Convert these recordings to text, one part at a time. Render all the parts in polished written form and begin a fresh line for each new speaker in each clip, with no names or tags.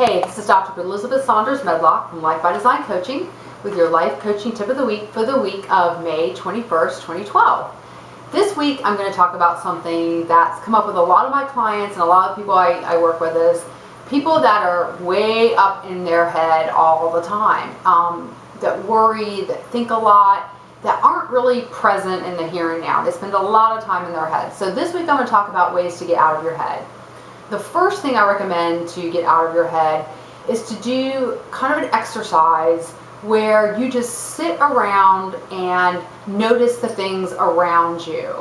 Hey, this is Dr. Lisabeth Saunders Medlock from Life by Design Coaching with your life coaching tip of the week for the week of May 21st, 2012. This week I'm going to talk about something that's come up with a lot of my clients and a lot of people I work with is people that are way up in their head all the time, that worry, that think a lot, that aren't really present in the here and now. They spend a lot of time in their head. So this week I'm going to talk about ways to get out of your head. The first thing I recommend to get out of your head is to do kind of an exercise where you just sit around and notice the things around you.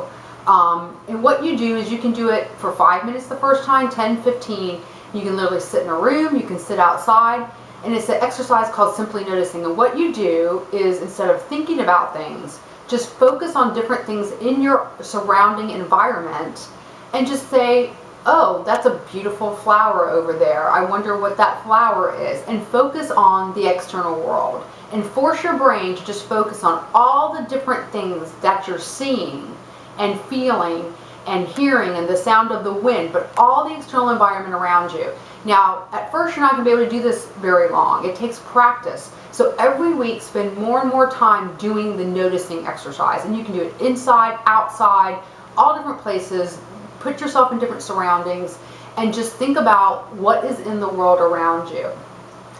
And what you do is you can do it for 5 minutes the first time, 10, 15. You can literally sit in a room, you can sit outside, and it's an exercise called Simply Noticing. And what you do is instead of thinking about things, just focus on different things in your surrounding environment and just say, oh, that's a beautiful flower over there. I wonder what that flower is. And focus on the external world. And force your brain to just focus on all the different things that you're seeing and feeling and hearing and the sound of the wind, but all the external environment around you. Now, at first you're not going to be able to do this very long. It takes practice. So every week spend more and more time doing the noticing exercise. And you can do it inside, outside, all different places. Put yourself in different surroundings and just think about what is in the world around you.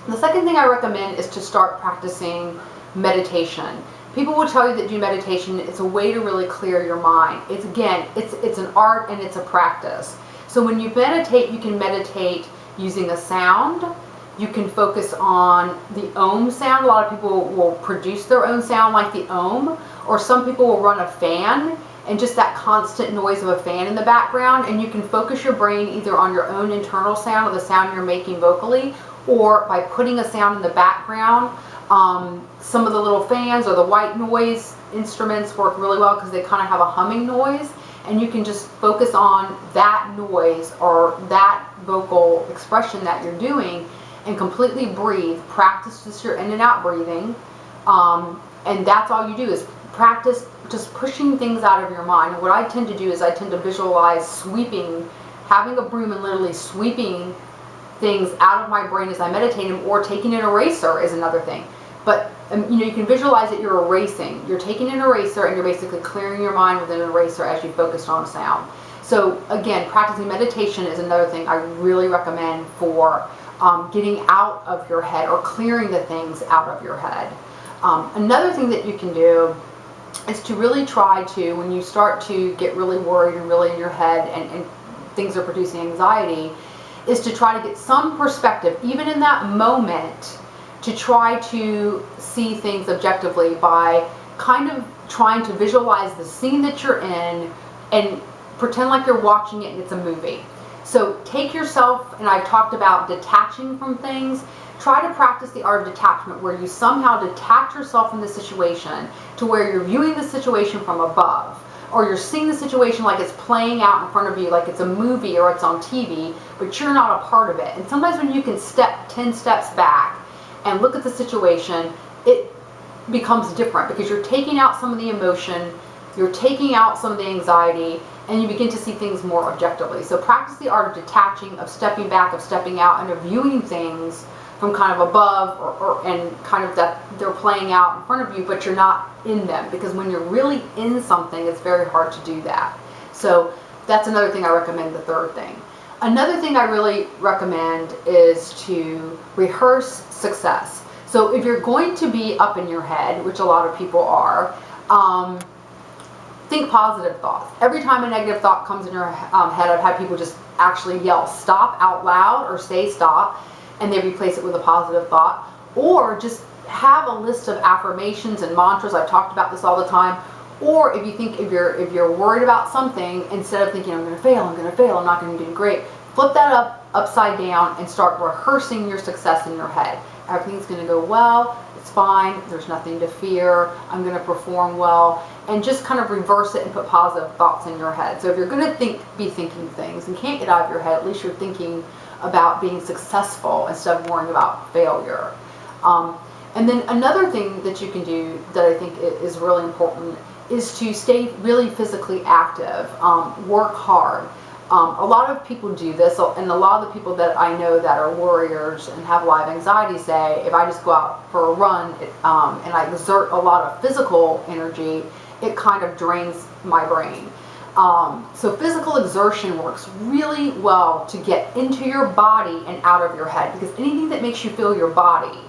The second thing I recommend is to start practicing meditation. People will tell you that do meditation, it's a way to really clear your mind. It's an art and it's a practice. So when you meditate, you can meditate using a sound. You can focus on the Om sound. A lot of people will produce their own sound like the Om, or some people will run a fan and just that constant noise of a fan in the background, and you can focus your brain either on your own internal sound or the sound you're making vocally, or by putting a sound in the background. Some of the little fans or the white noise instruments work really well because they kind of have a humming noise, and you can just focus on that noise or that vocal expression that you're doing and completely breathe. Practice just your in and out breathing, and that's all you do is practice just pushing things out of your mind. And what I tend to do is I tend to visualize sweeping, having a broom and literally sweeping things out of my brain as I meditate, or taking an eraser is another thing. But you can visualize that you're erasing. You're taking an eraser and you're basically clearing your mind with an eraser as you focus on sound. So again, practicing meditation is another thing I really recommend for getting out of your head or clearing the things out of your head. Another thing that you can do is to really try to, when you start to get really worried and really in your head and things are producing anxiety, is to try to get some perspective, even in that moment, to try to see things objectively by kind of trying to visualize the scene that you're in and pretend like you're watching it and it's a movie. So take yourself, and I've talked about detaching from things. Try to practice the art of detachment where you somehow detach yourself from the situation to where you're viewing the situation from above, or you're seeing the situation like it's playing out in front of you, like it's a movie or it's on TV, but you're not a part of it. And sometimes when you can step 10 steps back and look at the situation, it becomes different because you're taking out some of the emotion, you're taking out some of the anxiety, and you begin to see things more objectively. So practice the art of detaching, of stepping back, of stepping out, and of viewing things from kind of above and kind of that they're playing out in front of you, but you're not in them, because when you're really in something, it's very hard to do that. So that's another thing I recommend, the third thing. Another thing I really recommend is to rehearse success. So if you're going to be up in your head, which a lot of people are, think positive thoughts. Every time a negative thought comes in your head, I've had people just actually yell stop out loud or say stop, and they replace it with a positive thought, or just have a list of affirmations and mantras. I've talked about this all the time. Or if you think, if you're worried about something, instead of thinking I'm going to fail, I'm not going to do great, flip that upside down and start rehearsing your success in your head. Everything's going to go well, it's fine, there's nothing to fear, I'm going to perform well, and just kind of reverse it and put positive thoughts in your head. So if you're going to be thinking things and can't get out of your head, at least you're thinking about being successful instead of worrying about failure. And then another thing that you can do that I think is really important is to stay really physically active, work hard. A lot of people do this, and a lot of the people that I know that are warriors and have live anxiety say, if I just go out for a run and I exert a lot of physical energy, it kind of drains my brain. So physical exertion works really well to get into your body and out of your head, because anything that makes you feel your body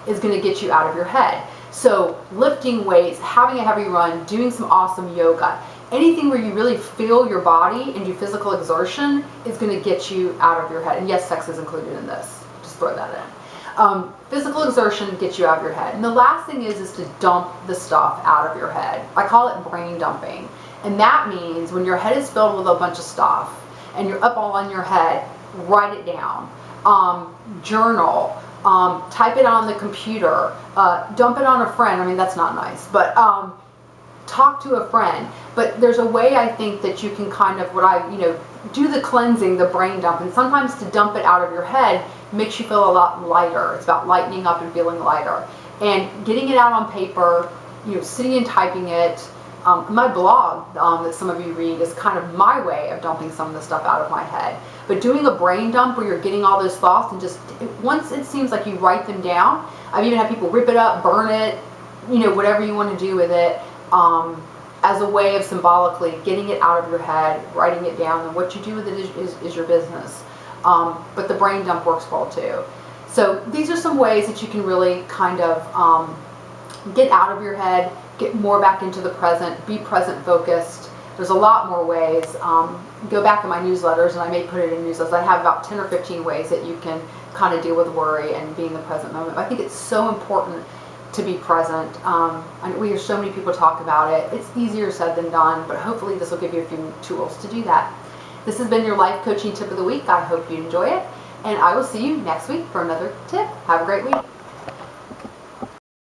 is going to get you out of your head. So lifting weights, having a heavy run, doing some awesome yoga, anything where you really feel your body and do physical exertion is going to get you out of your head. And yes, sex is included in this. Just throw that in. Physical exertion gets you out of your head. And the last thing is to dump the stuff out of your head. I call it brain dumping. And that means when your head is filled with a bunch of stuff and you're up all on your head, write it down. Journal. Type it on the computer. Dump it on a friend. I mean, that's not nice. But talk to a friend. But there's a way, I think, that you can kind of, do the cleansing, the brain dump. And sometimes to dump it out of your head makes you feel a lot lighter. It's about lightening up and feeling lighter. And getting it out on paper, sitting and typing it. My blog that some of you read is kind of my way of dumping some of the stuff out of my head. But doing a brain dump where you're getting all those thoughts and just, once it seems like you write them down, I've even had people rip it up, burn it, whatever you want to do with it, as a way of symbolically getting it out of your head, writing it down, and what you do with it is your business. But the brain dump works well too. So these are some ways that you can really kind of get out of your head, get more back into the present, be present focused. There's a lot more ways. Go back in my newsletters, and I may put it in newsletters. I have about 10 or 15 ways that you can kind of deal with worry and be in the present moment. But I think it's so important to be present. And we hear so many people talk about it. It's easier said than done, but hopefully this will give you a few tools to do that. This has been your life coaching tip of the week. I hope you enjoy it, and I will see you next week for another tip. Have a great week.